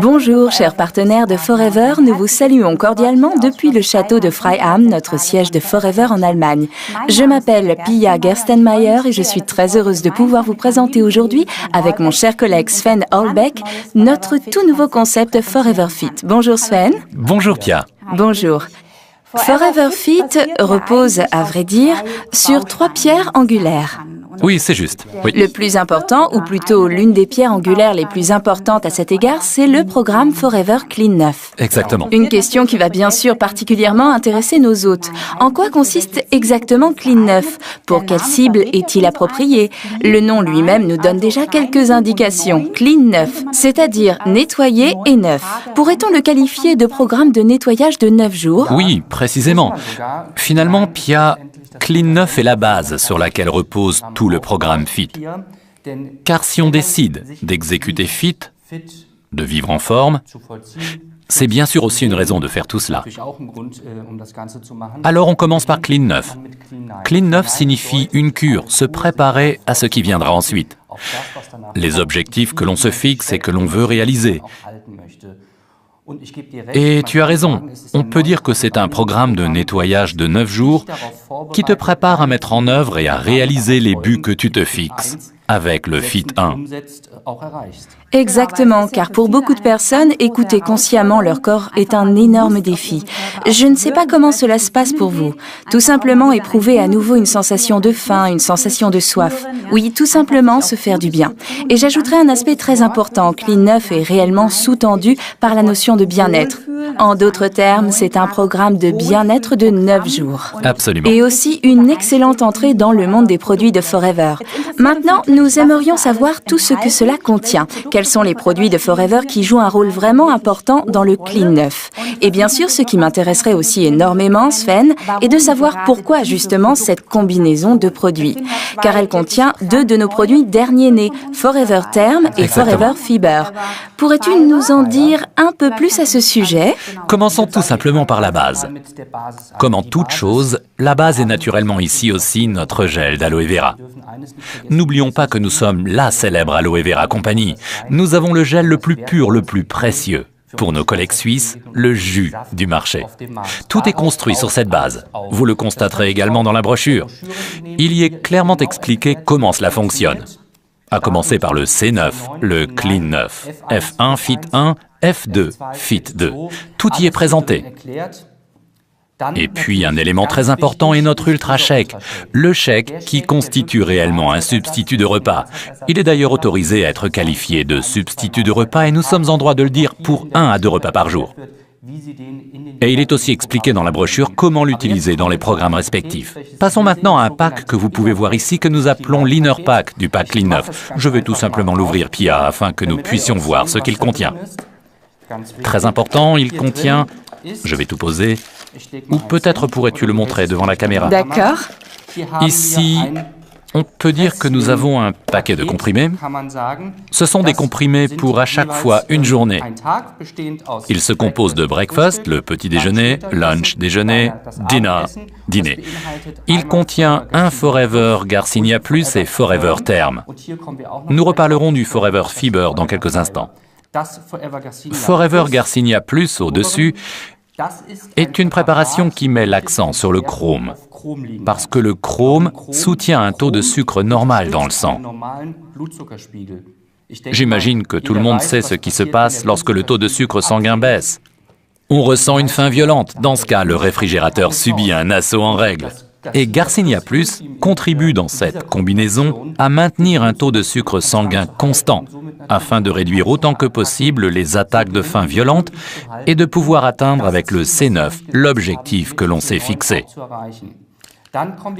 Bonjour, chers partenaires de Forever, nous vous saluons cordialement depuis le château de Freiham, notre siège de Forever en Allemagne. Je m'appelle Pia Gerstenmaier et je suis très heureuse de pouvoir vous présenter aujourd'hui, avec mon cher collègue Sven Holbeck, notre tout nouveau concept Forever Fit. Bonjour Sven. Bonjour Pia. Bonjour. Forever Fit repose, à vrai dire, sur 3 pierres angulaires. Oui, c'est juste. Oui. Le plus important, ou plutôt l'une des pierres angulaires les plus importantes à cet égard, c'est le programme Forever Clean 9. Exactement. Une question qui va bien sûr particulièrement intéresser nos hôtes. En quoi consiste exactement Clean 9 ? Pour quelle cible est-il approprié ? Le nom lui-même nous donne déjà quelques indications. Clean 9, c'est-à-dire nettoyé et neuf. Pourrait-on le qualifier de programme de nettoyage de 9 jours ? Oui, précisément. Finalement, Pia, Clean 9 est la base sur laquelle repose tout le programme FIT. Car si on décide d'exécuter FIT, de vivre en forme, c'est bien sûr aussi une raison de faire tout cela. Alors on commence par Clean 9. Clean 9 signifie une cure, se préparer à ce qui viendra ensuite. Les objectifs que l'on se fixe et que l'on veut réaliser. Et tu as raison, on peut dire que c'est un programme de nettoyage de 9 jours qui te prépare à mettre en œuvre et à réaliser les buts que tu te fixes avec le FIT 1. Exactement, car pour beaucoup de personnes, écouter consciemment leur corps est un énorme défi. Je ne sais pas comment cela se passe pour vous. Tout simplement éprouver à nouveau une sensation de faim, une sensation de soif. Oui, tout simplement se faire du bien. Et j'ajouterai un aspect très important. Clean 9 est réellement sous-tendu par la notion de bien-être. En d'autres termes, c'est un programme de bien-être de 9 jours. Absolument. Et aussi une excellente entrée dans le monde des produits de Forever. Maintenant, nous aimerions savoir tout ce que cela contient. Quels sont les produits de Forever qui jouent un rôle vraiment important dans le Clean 9 ? Et bien sûr, ce qui m'intéresserait aussi énormément, Sven, est de savoir pourquoi justement cette combinaison de produits. Car elle contient 2 de nos produits derniers nés, Forever Therm et Forever Fiber. Pourrais-tu nous en dire un peu plus à ce sujet ? Commençons tout simplement par la base. Comme en toute chose, la base est naturellement ici aussi notre gel d'aloe vera. N'oublions pas que nous sommes la célèbre Aloe Vera Company. Nous avons le gel le plus pur, le plus précieux. Pour nos collègues suisses, le jus du marché. Tout est construit sur cette base. Vous le constaterez également dans la brochure. Il y est clairement expliqué comment cela fonctionne. À commencer par le C9, le Clean 9, F1 Fit 1, F2 Fit 2. Tout y est présenté. Et puis un élément très important est notre Ultra Shake, le shake qui constitue réellement un substitut de repas. Il est d'ailleurs autorisé à être qualifié de substitut de repas et nous sommes en droit de le dire pour 1 à 2 repas par jour. Et il est aussi expliqué dans la brochure comment l'utiliser dans les programmes respectifs. Passons maintenant à un pack que vous pouvez voir ici que nous appelons l'Inner Pack du pack Clean 9. Je vais tout simplement l'ouvrir, Pia, afin que nous puissions voir ce qu'il contient. Très important, il contient... Je vais tout poser. Ou peut-être pourrais-tu le montrer devant la caméra. D'accord. Ici, on peut dire que nous avons un paquet de comprimés. Ce sont des comprimés pour à chaque fois une journée. Ils se composent de breakfast, le petit déjeuner, lunch, déjeuner, dinner, dîner. Il contient un Forever Garcinia Plus et Forever Therm. Nous reparlerons du Forever Fiber dans quelques instants. Forever Garcinia Plus au-dessus est une préparation qui met l'accent sur le chrome, parce que le chrome soutient un taux de sucre normal dans le sang. J'imagine que tout le monde sait ce qui se passe lorsque le taux de sucre sanguin baisse. On ressent une faim violente. Dans ce cas, le réfrigérateur subit un assaut en règle. Et Garcinia Plus contribue dans cette combinaison à maintenir un taux de sucre sanguin constant, afin de réduire autant que possible les attaques de faim violentes et de pouvoir atteindre avec le C9 l'objectif que l'on s'est fixé.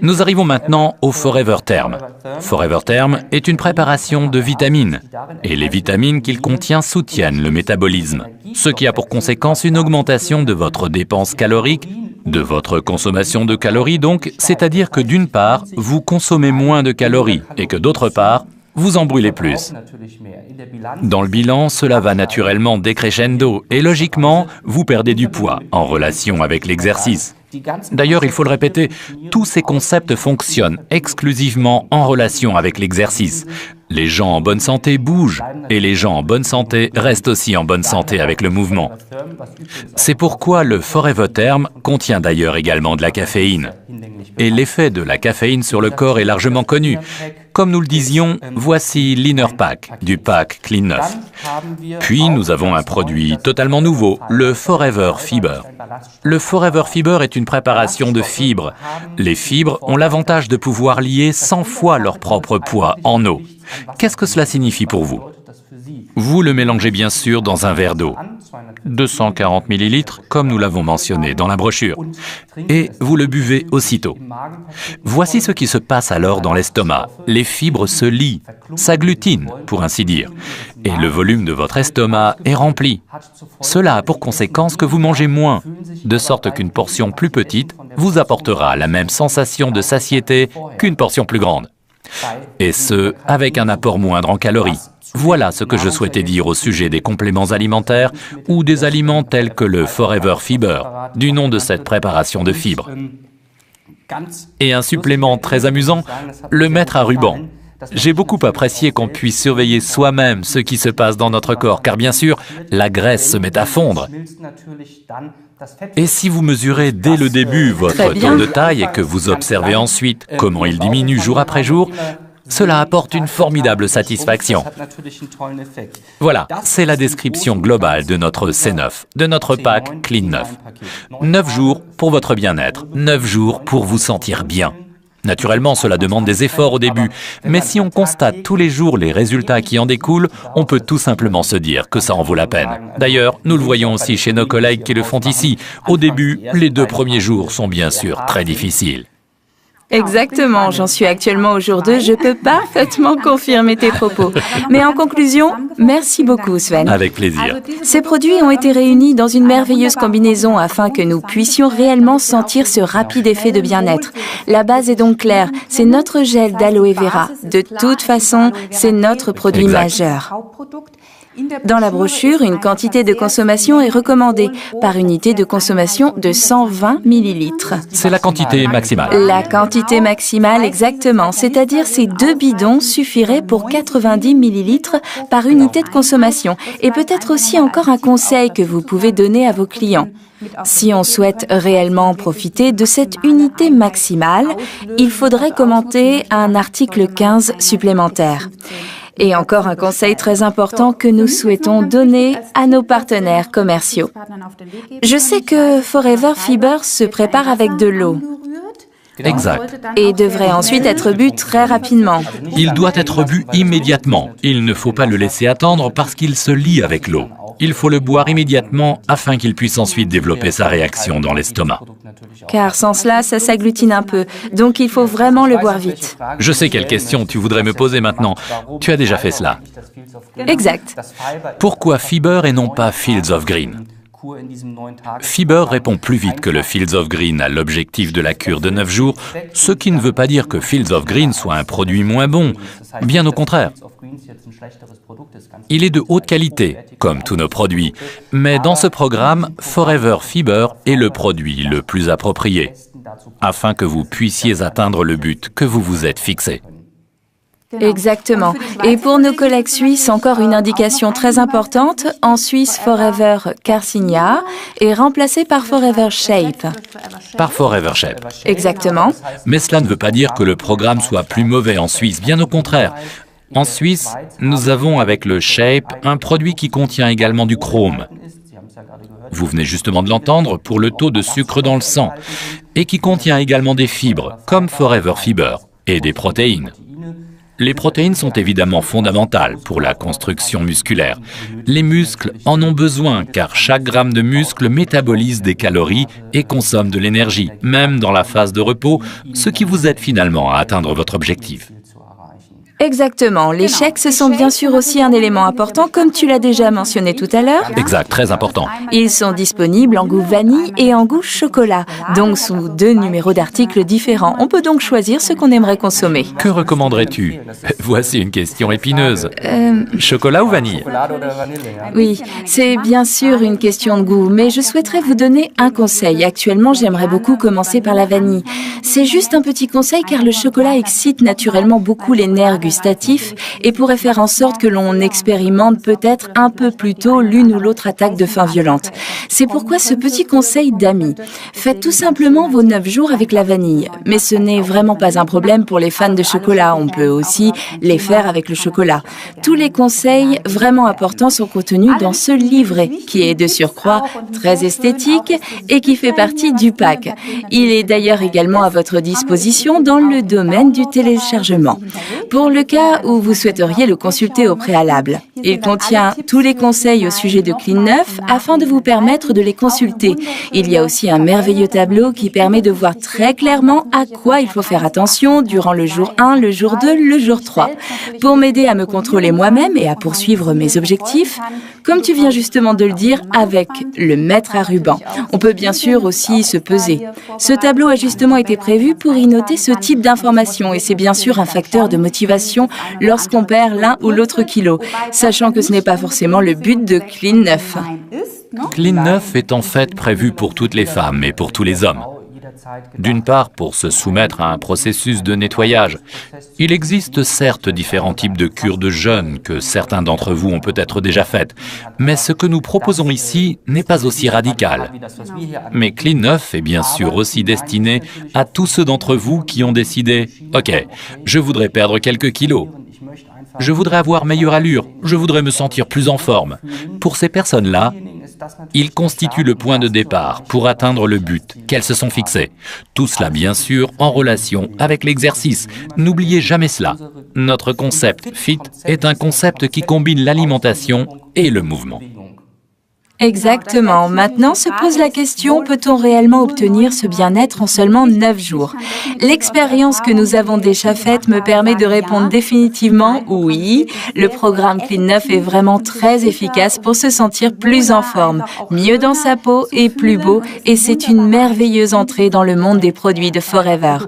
Nous arrivons maintenant au Forever Therm. Forever Therm est une préparation de vitamines, et les vitamines qu'il contient soutiennent le métabolisme, ce qui a pour conséquence une augmentation de votre dépense calorique, de votre consommation de calories donc, c'est-à-dire que d'une part, vous consommez moins de calories, et que d'autre part, vous en brûlez plus. Dans le bilan, cela va naturellement décrescendo, et logiquement, vous perdez du poids en relation avec l'exercice. D'ailleurs, il faut le répéter, tous ces concepts fonctionnent exclusivement en relation avec l'exercice. Les gens en bonne santé bougent et les gens en bonne santé restent aussi en bonne santé avec le mouvement. C'est pourquoi le Forever Term contient d'ailleurs également de la caféine. Et l'effet de la caféine sur le corps est largement connu. Comme nous le disions, voici l'Inner Pack du pack Clean 9. Puis nous avons un produit totalement nouveau, le Forever Fiber. Le Forever Fiber est une préparation de fibres. Les fibres ont l'avantage de pouvoir lier 100 fois leur propre poids en eau. Qu'est-ce que cela signifie pour vous? Vous le mélangez bien sûr dans un verre d'eau, 240 ml comme nous l'avons mentionné dans la brochure, et vous le buvez aussitôt. Voici ce qui se passe alors dans l'estomac. Les fibres se lient, s'agglutinent pour ainsi dire, et le volume de votre estomac est rempli. Cela a pour conséquence que vous mangez moins, de sorte qu'une portion plus petite vous apportera la même sensation de satiété qu'une portion plus grande. Et ce, avec un apport moindre en calories. Voilà ce que je souhaitais dire au sujet des compléments alimentaires ou des aliments tels que le Forever Fiber, du nom de cette préparation de fibres. Et un supplément très amusant, le mètre à ruban. J'ai beaucoup apprécié qu'on puisse surveiller soi-même ce qui se passe dans notre corps, car bien sûr, la graisse se met à fondre. Et si vous mesurez dès le début votre taux de taille et que vous observez ensuite comment il diminue jour après jour, cela apporte une formidable satisfaction. Voilà, c'est la description globale de notre C9, de notre pack Clean 9. 9 jours pour votre bien-être, 9 jours pour vous sentir bien. Naturellement, cela demande des efforts au début, mais si on constate tous les jours les résultats qui en découlent, on peut tout simplement se dire que ça en vaut la peine. D'ailleurs, nous le voyons aussi chez nos collègues qui le font ici. Au début, les 2 premiers jours sont bien sûr très difficiles. Exactement, j'en suis actuellement au jour 2, je peux parfaitement confirmer tes propos. Mais en conclusion, merci beaucoup Sven. Avec plaisir. Ces produits ont été réunis dans une merveilleuse combinaison afin que nous puissions réellement sentir ce rapide effet de bien-être. La base est donc claire, c'est notre gel d'aloe vera. De toute façon, c'est notre produit majeur. Dans la brochure, une quantité de consommation est recommandée par unité de consommation de 120 ml. C'est la quantité maximale. La quantité maximale, exactement. C'est-à-dire ces 2 bidons suffiraient pour 90 ml par unité de consommation. Et peut-être aussi encore un conseil que vous pouvez donner à vos clients. Si on souhaite réellement profiter de cette unité maximale, il faudrait commenter un article 15 supplémentaire. Et encore un conseil très important que nous souhaitons donner à nos partenaires commerciaux. Je sais que Forever Fiber se prépare avec de l'eau. Exact. Et devrait ensuite être bu très rapidement. Il doit être bu immédiatement. Il ne faut pas le laisser attendre parce qu'il se lie avec l'eau. Il faut le boire immédiatement afin qu'il puisse ensuite développer sa réaction dans l'estomac. Car sans cela, ça s'agglutine un peu. Donc il faut vraiment le boire vite. Je sais quelle question tu voudrais me poser maintenant. Tu as déjà fait cela. Exact. Pourquoi Fiber et non pas Fields of Green? Fiber répond plus vite que le Fields of Green à l'objectif de la cure de 9 jours, ce qui ne veut pas dire que Fields of Green soit un produit moins bon, bien au contraire. Il est de haute qualité, comme tous nos produits, mais dans ce programme, Forever Fiber est le produit le plus approprié, afin que vous puissiez atteindre le but que vous vous êtes fixé. Exactement. Et pour nos collègues suisses, encore une indication très importante. En Suisse, Forever Carcinia est remplacé par Forever Shape. Par Forever Shape. Exactement. Mais cela ne veut pas dire que le programme soit plus mauvais en Suisse, bien au contraire. En Suisse, nous avons avec le Shape un produit qui contient également du chrome. Vous venez justement de l'entendre pour le taux de sucre dans le sang et qui contient également des fibres, comme Forever Fiber, et des protéines. Les protéines sont évidemment fondamentales pour la construction musculaire. Les muscles en ont besoin car chaque gramme de muscle métabolise des calories et consomme de l'énergie, même dans la phase de repos, ce qui vous aide finalement à atteindre votre objectif. Exactement. Les shakes sont bien sûr aussi un élément important, comme tu l'as déjà mentionné tout à l'heure. Exact, très important. Ils sont disponibles en goût vanille et en goût chocolat, donc sous 2 numéros d'articles différents. On peut donc choisir ce qu'on aimerait consommer. Que recommanderais-tu? Voici une question épineuse. Chocolat ou vanille? Oui, c'est bien sûr une question de goût, mais je souhaiterais vous donner un conseil. Actuellement, j'aimerais beaucoup commencer par la vanille. C'est juste un petit conseil car le chocolat excite naturellement beaucoup les nerfs gustatifs et pourrait faire en sorte que l'on expérimente peut-être un peu plus tôt l'une ou l'autre attaque de faim violente. C'est pourquoi ce petit conseil d'amis. Faites tout simplement vos 9 jours avec la vanille. Mais ce n'est vraiment pas un problème pour les fans de chocolat. On peut aussi les faire avec le chocolat. Tous les conseils vraiment importants sont contenus dans ce livret qui est de surcroît très esthétique et qui fait partie du pack. Il est d'ailleurs également à votre disposition dans le domaine du téléchargement. Pour le cas où vous souhaiteriez le consulter au préalable. Il contient tous les conseils au sujet de Clean 9 afin de vous permettre de les consulter. Il y a aussi un merveilleux tableau qui permet de voir très clairement à quoi il faut faire attention durant le jour 1, le jour 2, le jour 3. Pour m'aider à me contrôler moi-même et à poursuivre mes objectifs, comme tu viens justement de le dire, avec le mètre à ruban. On peut bien sûr aussi se peser. Ce tableau a justement été prévu pour y noter ce type d'informations et c'est bien sûr un facteur de motivation lorsqu'on perd l'un ou l'autre kilo, sachant que ce n'est pas forcément le but de Clean 9. Clean 9 est en fait prévu pour toutes les femmes et pour tous les hommes. D'une part, pour se soumettre à un processus de nettoyage. Il existe certes différents types de cures de jeûne que certains d'entre vous ont peut-être déjà faites, mais ce que nous proposons ici n'est pas aussi radical. Mais Clean 9 est bien sûr aussi destiné à tous ceux d'entre vous qui ont décidé « Ok, je voudrais perdre quelques kilos. Je voudrais avoir meilleure allure, je voudrais me sentir plus en forme. » Pour ces personnes-là, il constitue le point de départ pour atteindre le but qu'elles se sont fixées. Tout cela, bien sûr, en relation avec l'exercice. N'oubliez jamais cela. Notre concept FIT est un concept qui combine l'alimentation et le mouvement. Exactement. Maintenant se pose la question, peut-on réellement obtenir ce bien-être en seulement 9 jours? L'expérience que nous avons déjà faite me permet de répondre définitivement oui. Le programme Clean 9 est vraiment très efficace pour se sentir plus en forme, mieux dans sa peau et plus beau, et c'est une merveilleuse entrée dans le monde des produits de Forever.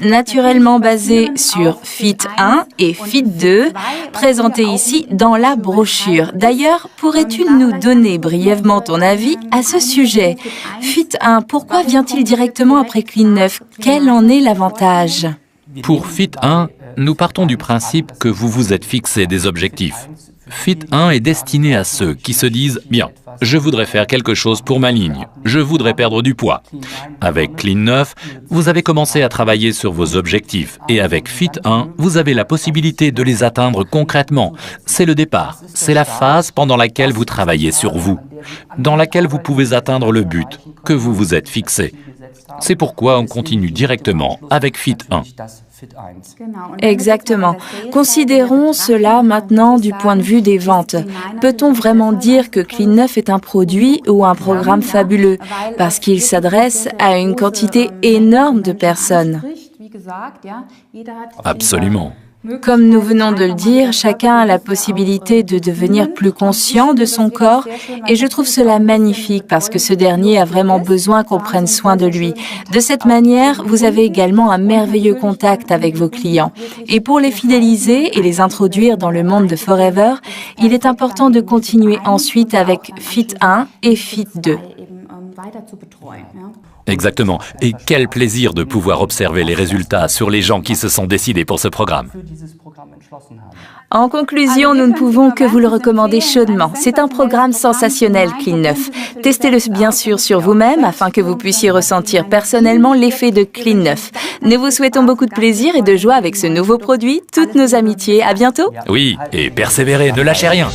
Naturellement basé sur Fit 1 et Fit 2, présentés ici dans la brochure. D'ailleurs, pourrais-tu nous donner brièvement ton avis à ce sujet? Fit 1, pourquoi vient-il directement après Clean 9? Quel en est l'avantage? Pour Fit 1, nous partons du principe que vous vous êtes fixé des objectifs. Fit 1 est destiné à ceux qui se disent « Bien, je voudrais faire quelque chose pour ma ligne, je voudrais perdre du poids ». Avec Clean 9, vous avez commencé à travailler sur vos objectifs et avec Fit 1, vous avez la possibilité de les atteindre concrètement. C'est le départ, c'est la phase pendant laquelle vous travaillez sur vous, dans laquelle vous pouvez atteindre le but que vous vous êtes fixé. C'est pourquoi on continue directement avec Fit 1. Exactement. Considérons cela maintenant du point de vue des ventes. Peut-on vraiment dire que Clean 9 est un produit ou un programme fabuleux parce qu'il s'adresse à une quantité énorme de personnes? Absolument. Comme nous venons de le dire, chacun a la possibilité de devenir plus conscient de son corps et je trouve cela magnifique parce que ce dernier a vraiment besoin qu'on prenne soin de lui. De cette manière, vous avez également un merveilleux contact avec vos clients. Et pour les fidéliser et les introduire dans le monde de Forever, il est important de continuer ensuite avec Fit 1 et Fit 2. Exactement. Et quel plaisir de pouvoir observer les résultats sur les gens qui se sont décidés pour ce programme. En conclusion, nous ne pouvons que vous le recommander chaudement. C'est un programme sensationnel, Clean 9. Testez-le bien sûr sur vous-même afin que vous puissiez ressentir personnellement l'effet de Clean 9. Nous vous souhaitons beaucoup de plaisir et de joie avec ce nouveau produit. Toutes nos amitiés. À bientôt. Oui, et persévérez, ne lâchez rien.